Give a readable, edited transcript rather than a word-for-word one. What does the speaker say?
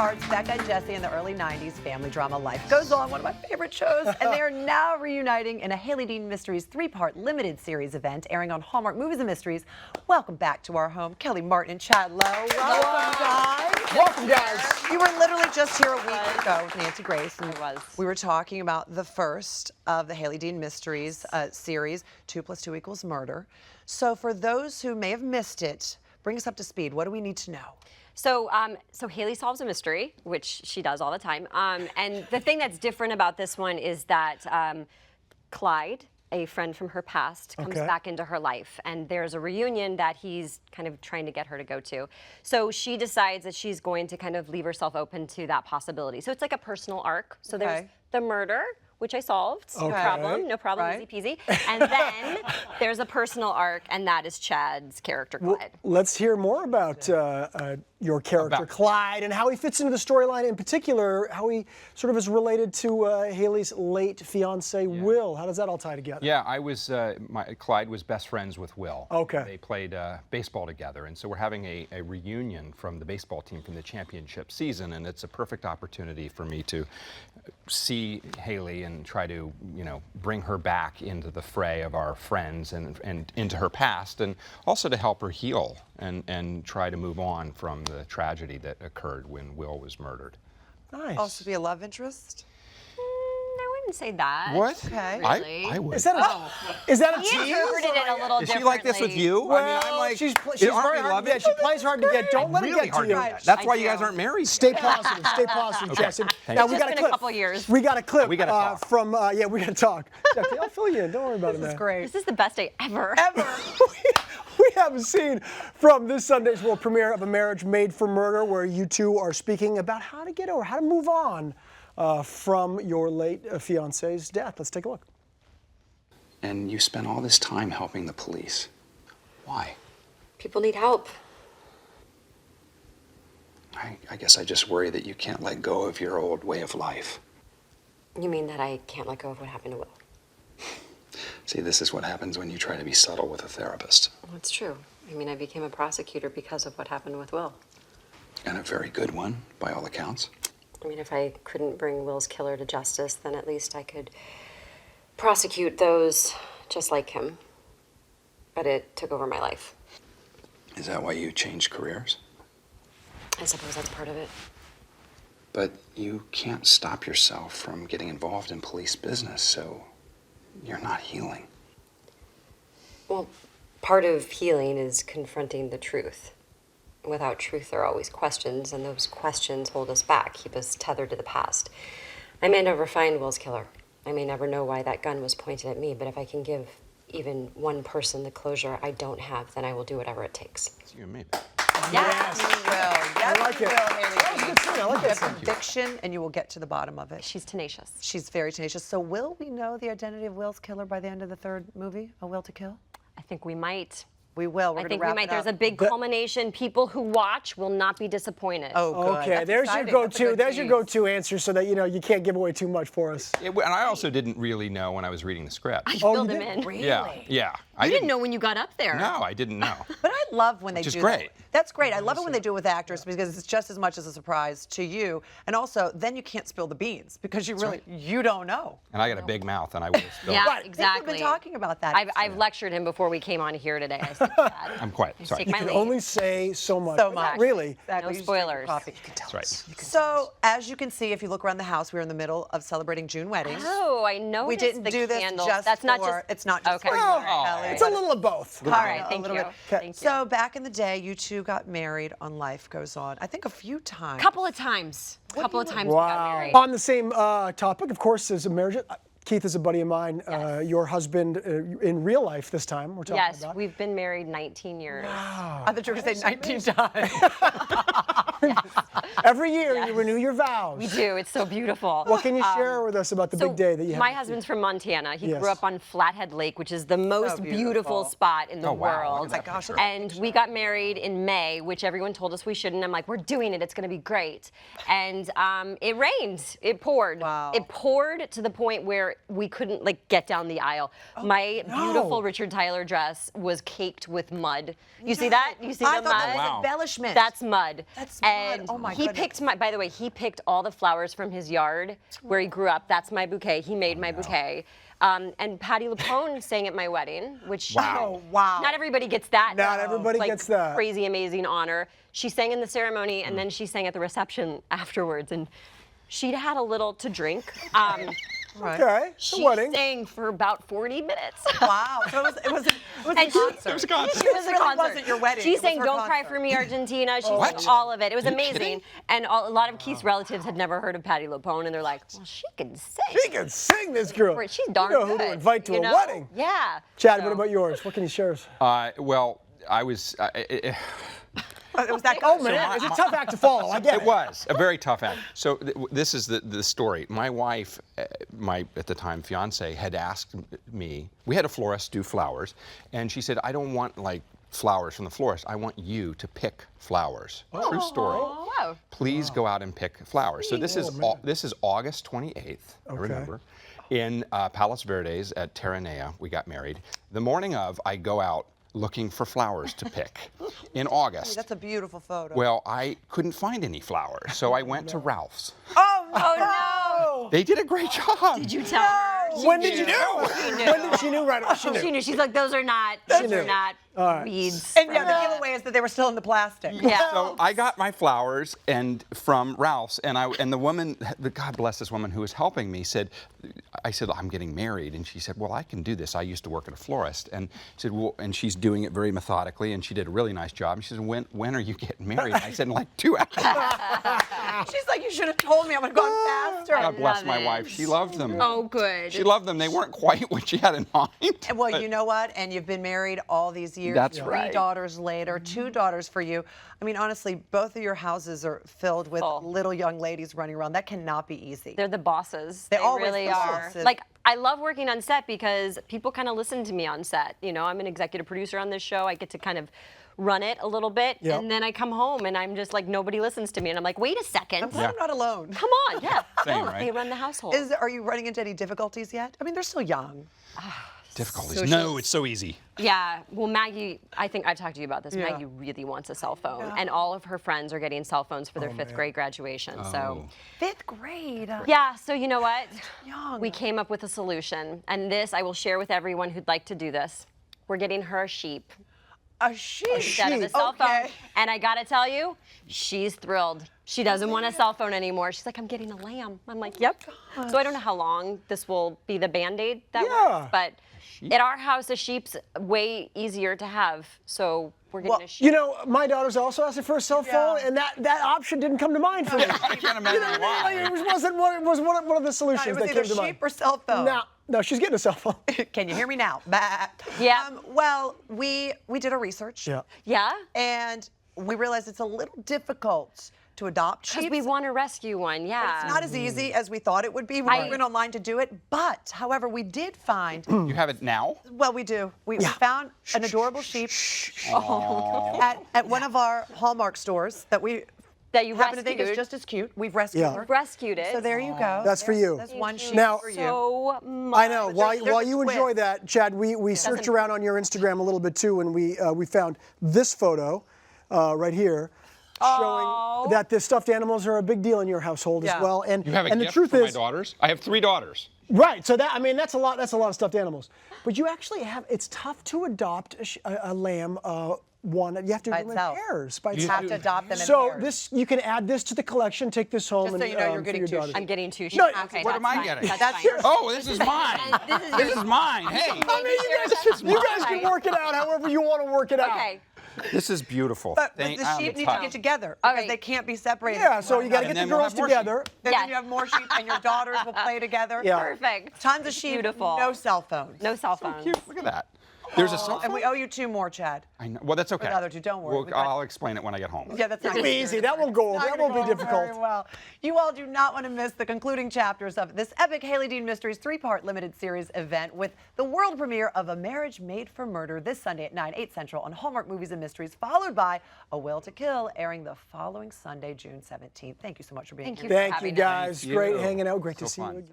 parts, Becca and Jesse in the early 90s, family drama Life Goes On, one of my favorite shows, and they are now reuniting in a Hailey Dean Mysteries 3-part limited series event airing on Hallmark Movies Mysteries. Welcome back to our home, Kellie, Martin, and Chad Lowe. Welcome, guys. Welcome, guys. You were literally just here a week ago with Nancy Grace, and I was. we were talking about the first of the Hailey Dean Mysteries series, 2 + 2 = murder. So for those who may have missed it, bring us up to speed. What do we need to know? So Hailey solves a mystery, which she does all the time. And the thing that's different about this one is that Clyde, a friend from her past, comes back into her life, and there's a reunion that he's kind of trying to get her to go to. So she decides that she's going to kind of leave herself open to that possibility. So it's like a personal arc. So there's the murder, which I solved, no problem, easy peasy. And then there's a personal arc, and that is Chad's character, Clyde. Well, let's hear more about your character, Clyde, and how he fits into the storyline, in particular, how he sort of is related to Hailey's late fiance, Will. How does that all tie together? Yeah, Clyde was best friends with Will. Okay. They played baseball together, and so we're having a reunion from the baseball team from the championship season, and it's a perfect opportunity for me to see Hailey and try to, bring her back into the fray of our friends and into her past, and also to help her heal and try to move on from the tragedy that occurred when Will was murdered. Nice. Also be a love interest? I wouldn't say that. What? Okay. Really. I would. Is that a He tease? interpreted it a little differently. Is she like this with you? Well, I mean, I'm like, she's aren't very we hard loving to get. She plays hard to get. Don't let it really get hard to to you. get. That's I why you do. guys aren't married. Stay positive. Stay positive, Jesse. Now we It's got been a clip. a couple years. We got a clip. We gotta talk. from. Yeah, we got to talk. Jesse, I'll fill you in. Don't worry about it, man. This is great. This is the best day ever. We have a scene from this Sunday's world premiere of A Marriage Made for Murder, where you two are speaking about how to get over, how to move on from your late fiance's death. Let's take a look. And you spent all this time helping the police. Why? People need help. I guess I just worry that you can't let go of your old way of life. You mean that I can't let go of what happened to Will? See, this is what happens when you try to be subtle with a therapist. Well, it's true. I mean, I became a prosecutor because of what happened with Will. And a very good one, by all accounts. I mean, if I couldn't bring Will's killer to justice, then at least I could prosecute those just like him. But it took over my life. Is that why you changed careers? I suppose that's part of it. But you can't stop yourself from getting involved in police business, so you're not healing. Well, part of healing is confronting the truth. Without truth, there are always questions, and those questions hold us back, keep us tethered to the past. I may never find Will's killer. I may never know why that gun was pointed at me, but if I can give even one person the closure I don't have, then I will do whatever it takes. It's you and me. Yes, you will. Yes, I like you it. will, That was a good scene. I like You that have scene. conviction, and you will get to the bottom of it. She's tenacious. She's very tenacious. So will we know the identity of Will's killer by the end of the 3rd movie, A Will to Kill? I think we might. We will. We're I going think to we wrap might. it There's up. a big culmination. People who watch will not be disappointed. Oh, good. Okay, That's there's exciting. your That's a go-to. good There's your tease. go-to answer, so that you can't give away too much for us. And I also didn't really know when I was reading the script. I filled you him in. Really? Yeah. I You didn't know when you got up there. No, I didn't know. But I love when they Which is do great. that. That's great. I love it when they do it with actors because it's just as much as a surprise to you. And also, then you can't spill the beans because you don't know. And I got a big mouth, and I would have spilled. Yeah, Right. I think exactly. We've been talking about that. I've lectured him before we came on here today. I said, Dad, I'm quiet. Sorry. take You my can lead. only say so much. So much. Really. Exactly. No You just drink your spoilers. coffee. That's right. So, as you can see, if you look around the house, we're in the middle of celebrating June weddings. Oh, I noticed We didn't the do this candles. just That's not for, just. it's not just Okay. for you, All Kellie. It's a little of both. All right, a thank little you. bit. Thank you. So, back in the day, you two got married on Life Goes On. I think a few times. Couple of times. Couple of times we got married. On the same topic, of course, is a marriage. Keith is a buddy of mine. Yes. Your husband in real life this time. We're talking Yes, about. we've been married 19 years. I thought you were going to say 19 times. Every year you renew your vows. We do. It's so beautiful. What can you share with us about the big day that you have? My husband's from Montana. He Yes. grew up on Flathead Lake, which is the most beautiful. beautiful spot in the Oh, wow. world. Look at that gosh, picture. And we got married in May, which everyone told us we shouldn't. I'm like, we're doing it. It's going to be great. And it rained. It poured. Wow. It poured to the point where we couldn't get down the aisle. My beautiful Richard Tyler dress was caked with mud. You see that? You see I the thought mud? that was Wow. embellishment. That's mud. That's And Oh my he goodness. picked my, by the way, he picked all the flowers from his yard where he grew up. That's my bouquet. He made my bouquet. And Patti LuPone sang at my wedding, which Wow. Wow. not everybody gets that. Not everybody like, gets that. Crazy, amazing honor. She sang in the ceremony, and then she sang at the reception afterwards. And she'd had a little to drink. Right. Okay, it's a She wedding. sang for about 40 minutes. Wow. So it was a And she- concert. It was a concert. It was a really concert. wasn't your wedding. She It was sang her "Don't Cry concert. for Me, Argentina." She What? sang all of it. It was Are you amazing. kidding? And a lot of Keith's relatives had never heard of Patti LuPone, and they're like, "Well, she can sing. She can sing, this girl. She's darn You know good." who to invite to you a know? wedding. Yeah. Chad, So- what about yours? What can you share us? Well, I was. It was that Oh, concert. man, it's a tough act to follow. I get it. It was a very tough act. So this is the story. My wife, my at the time fiance, had asked me. We had a florist do flowers, and she said, "I don't want like flowers from the florist. I want you to pick flowers." True story. Wow. Please go out and pick flowers. So this is August 28th. I remember. In Palos Verdes at Terranea, we got married. The morning of, I go out looking for flowers to pick in August. That's a beautiful photo. Well, I couldn't find any flowers, so I went to Ralph's. Oh, no. Oh, no. They did a great job. Did you tell her? When did you know? When did she knew right away? She knew. She knew. She's like, those are not knew. weeds. And yeah, the giveaway is that they were still in the plastic. Yeah. So I got my flowers and from Ralph's, and the woman, God bless this woman who was helping me, said, I said, I'm getting married, and she said, well, I can do this. I used to work at a florist, and she said, well, and she's doing it very methodically, and she did a really nice job. And she said, when are you getting married? And I said, in like 2 hours. She's like, you should have told me. I would have gone faster. God bless love my it. wife. She loved them. Oh, good. She loved them. They weren't quite what she had in mind. Well, but- you know what? And you've been married all these years. That's 3 right. daughters later, 2 daughters for you. I mean, honestly, both of your houses are filled with Oh. little young ladies running around. That cannot be easy. They're the bosses. They They always really the are. bosses. Like, I love working on set because people kind of listen to me on set. You know, I'm an executive producer on this show. I get to kind of run it a little bit, Yep. and then I come home and I'm just like, nobody listens to me, and I'm like, wait a second. I'm glad I'm not alone. Come on, yeah. Same, No, right? They run the household. Are you running into any difficulties yet? I mean, they're still young. Difficulties. Social- No, it's so easy. Yeah, well, Maggie, I think I've talked to you about this. Yeah. Maggie really wants a cell phone, and all of her friends are getting cell phones for their 5th grade graduation. So, 5th grade. yeah, so you know what? Young. We came up with a solution, and this I will share with everyone who'd like to do this. We're getting her a sheep A sheep. instead of a sheep. cell phone. Okay. And I gotta tell you, she's thrilled. She doesn't want a cell phone anymore. She's like, I'm getting a lamb. I'm like, yep. So I don't know how long this will be the Band-Aid that Yeah. works, but at our house, a sheep's way easier to have. So we're getting Well, a sheep. You know, my daughter's also asking for a cell phone, and that option didn't come to mind for me. I can't imagine Like, why. it wasn't one of the solutions It was that either came to mind. sheep or cell phone. No, she's getting a cell phone. Can you hear me now? Bah. Yeah. Well, we did our research. Yeah. Yeah? And we realized it's a little difficult to adopt Because sheep. we want to rescue one, yeah. It's not as easy as we thought it would be. We went online to do it, but however, we did find. You have it now? Well, we do. We found an adorable sheep at one of our Hallmark stores that we That you happen to think is rescued. just as cute. We've rescued Yeah. her. Rescued it. So there you go. That's for you. That's one sheep Now- for you. So much. I know. While there's a you twist. enjoy that, Chad, we searched around on your Instagram a little bit too, and we found this photo right here, showing that the stuffed animals are a big deal in your household Yeah. as well. And You have a and the gift truth for my is, daughters? I have 3 daughters. right? So that's a lot. That's a lot of stuffed animals. But you actually have. It's tough to adopt a lamb. One, you have to By do them in itself. pairs. By You itself. have to adopt them in So pairs. you can add this to the collection. Take this home Just and so you know, you're for getting your 2 daughters. I'm getting 2 sheep. No, Okay, what am that's I fine. getting? That's fine. Oh, this is mine. This is mine. Hey, I mean, you guys can work it out however you want to work it out. Okay. this is beautiful. But Thank- the I'm sheep need to touched. get together because right. they can't be separated. Yeah, from so one you got to another. get the then we'll girls have more together. And Yeah. then you have more sheep, and your daughters will play together. Yeah. Perfect. Tons of sheep. Beautiful. No cell phones. No cell phones. Cute. Look at that. There's a cell And phone. we owe you 2 more, Chad. I know. Well, that's okay. the other 2, don't worry. Well, We got- I'll explain it when I get home. Yeah, that's not It'll be easy. That won't go. Not That gonna won't be go very difficult. well. You all do not want to miss the concluding chapters of this epic Hailey Dean Mysteries 3-part limited series event with the world premiere of A Marriage Made for Murder this Sunday at 9, 8 Central on Hallmark Movies and Mysteries, followed by A Will to Kill, airing the following Sunday, June 17th. Thank you so much for being Thank here. you. Thank you having us. guys. Thank Great you. hanging out. Great to So see fun. you again.